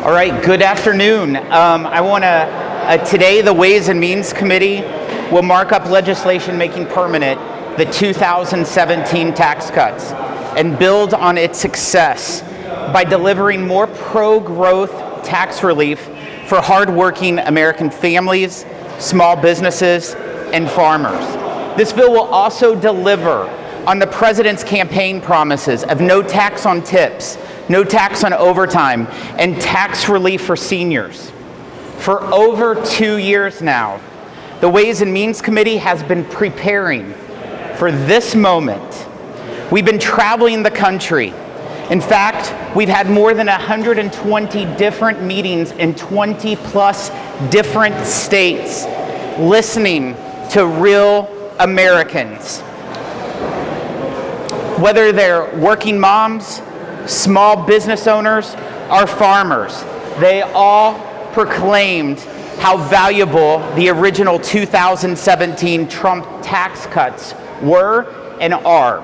All right, good afternoon. Today the Ways and Means Committee will mark up legislation making permanent the 2017 tax cuts and build on its success by delivering more pro-growth tax relief for hardworking American families, small businesses, and farmers. This bill will also deliver on the president's campaign promises of no tax on tips, no tax on overtime, and tax relief for seniors. For over 2 years now, the Ways and Means Committee has been preparing for this moment. We've been traveling the country. In fact, we've had more than 120 different meetings in 20 plus different states, listening to real Americans. Whether they're working moms, small business owners, or farmers, they all proclaimed how valuable the original 2017 Trump tax cuts were and are.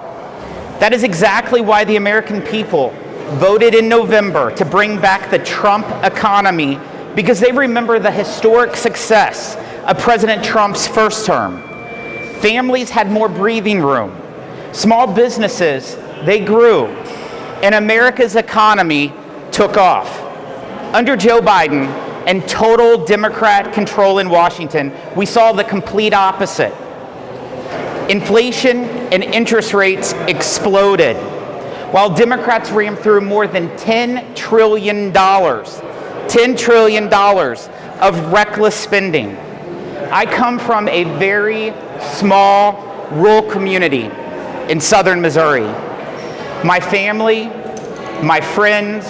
That is exactly why the American people voted in November to bring back the Trump economy, because they remember the historic success of President Trump's first term. Families had more breathing room. Small businesses, they grew. And America's economy took off. Under Joe Biden and total Democrat control in Washington, we saw the complete opposite. Inflation and interest rates exploded, while Democrats rammed through more than $10 trillion of reckless spending. I come from a very small rural community in southern Missouri. My family, my friends,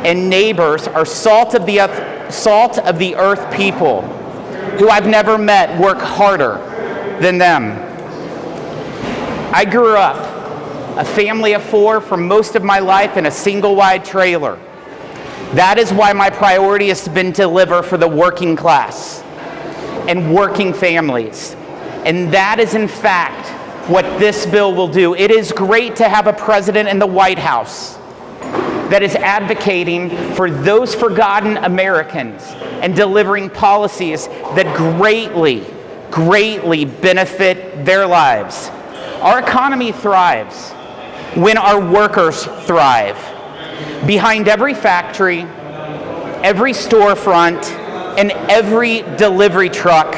and neighbors are salt of the earth people who I've never met work harder than them. I grew up a family of four for most of my life in a single wide trailer. That is why my priority has been to deliver for the working class and working families. And that is in fact what this bill will do. It is great to have a president in the White House that is advocating for those forgotten Americans and delivering policies that greatly benefit their lives. Our economy thrives when our workers thrive. Behind every factory, every storefront, and every delivery truck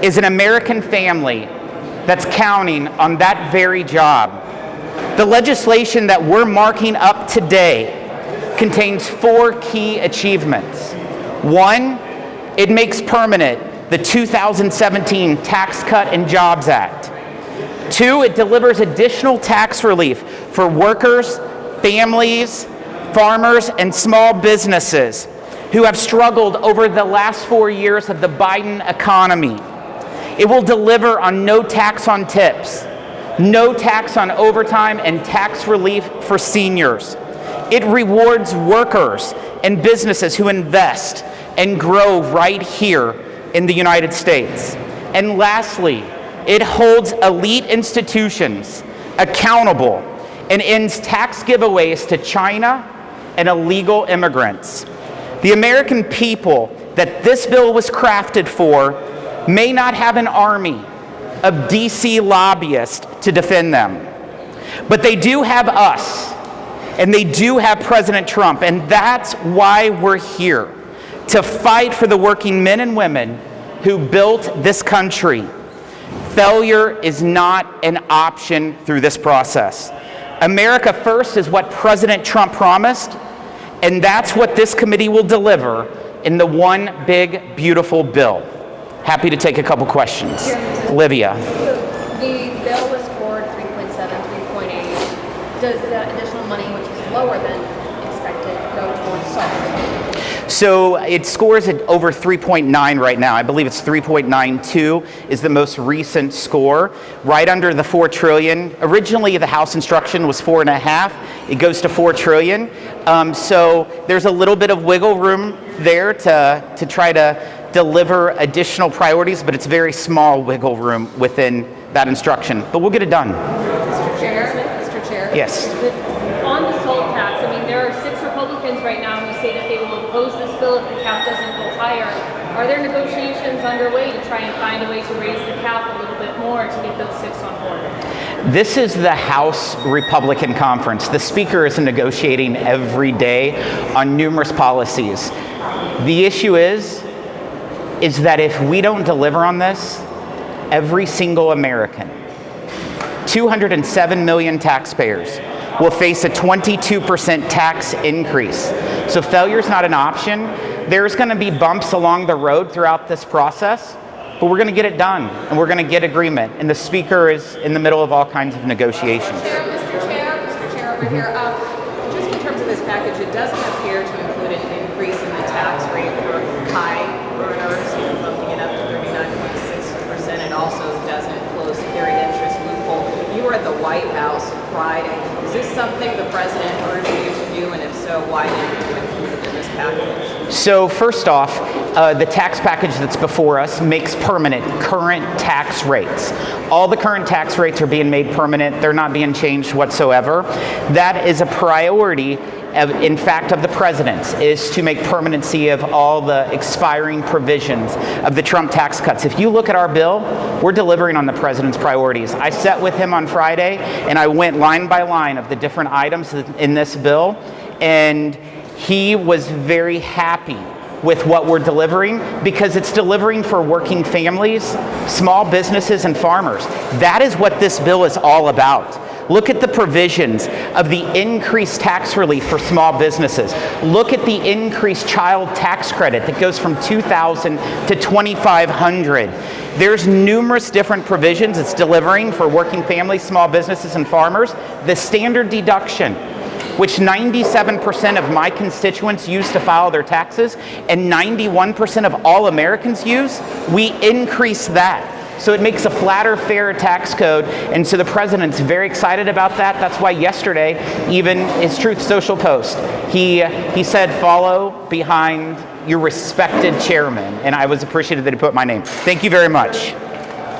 is an American family that's counting on that very job. The legislation that we're marking up today contains 4 key achievements. 1, it makes permanent the 2017 Tax Cut and Jobs Act. 2, it delivers additional tax relief for workers, families, farmers, and small businesses who have struggled over the last 4 years of the Biden economy. It will deliver on no tax on tips, no tax on overtime, and tax relief for seniors. It rewards workers and businesses who invest and grow right here in the United States. And lastly, it holds elite institutions accountable and ends tax giveaways to China and illegal immigrants. The American people that this bill was crafted for may not have an army of DC lobbyists to defend them, but they do have us, and they do have President Trump, and that's why we're here, to fight for the working men and women who built this country. Failure is not an option through this process. America first is what President Trump promised, and that's what this committee will deliver in the one big, beautiful bill. Happy to take a couple questions. Olivia. So the bill was scored 3.7, 3.8. Does that additional money, which is lower than expected, go towards SALT? So it scores at over 3.9 right now. I believe it's 3.92 is the most recent score, right under the 4 trillion. Originally, the House instruction was 4.5. It goes to 4 trillion. So there's a little bit of wiggle room there to try to deliver additional priorities, but it's very small wiggle room within that instruction. But we'll get it done. Mr. Chair. Yes. On the salt tax, I mean, there are 6 Republicans right now who say that they will oppose this bill if the cap doesn't go higher. Are there negotiations underway to try and find a way to raise the cap a little bit more to get those 6 on board? This is the House Republican Conference. The Speaker is negotiating every day on numerous policies. The issue is that if we don't deliver on this, every single American, 207 million taxpayers, will face a 22% tax increase. So failure is not an option. There's going to be bumps along the road throughout this process, but we're going to get it done, and we're going to get agreement. And the Speaker is in the middle of all kinds of negotiations. Mr. Chair, over here. Just in terms of this package, it doesn't appear to include an increase in the tax rate for high earners, bumping it up to 39.6%. It also doesn't close the carried interest loophole. You were at the White House Friday. Is this something the president urged you to do, and if so, why didn't you include it in this package? So first off, the tax package that's before us makes permanent current tax rates. All the current tax rates are being made permanent. They're not being changed whatsoever. That is a priority, in fact, of the president's, is to make permanency of all the expiring provisions of the Trump tax cuts. If you look at our bill, we're delivering on the president's priorities. I sat with him on Friday, and I went line by line of the different items in this bill, and he was very happy with what we're delivering because it's delivering for working families, small businesses, and farmers. That is what this bill is all about. Look at the provisions of the increased tax relief for small businesses. Look at the increased child tax credit that goes from $2,000 to $2,500. There's numerous different provisions it's delivering for working families, small businesses, and farmers. The standard deduction, which 97% of my constituents use to file their taxes, and 91% of all Americans use, we increase that. So it makes a flatter, fairer tax code, and so the president's very excited about that. That's why yesterday, even his Truth Social post, he said, follow behind your respected chairman, and I was appreciative that he put my name. Thank you very much.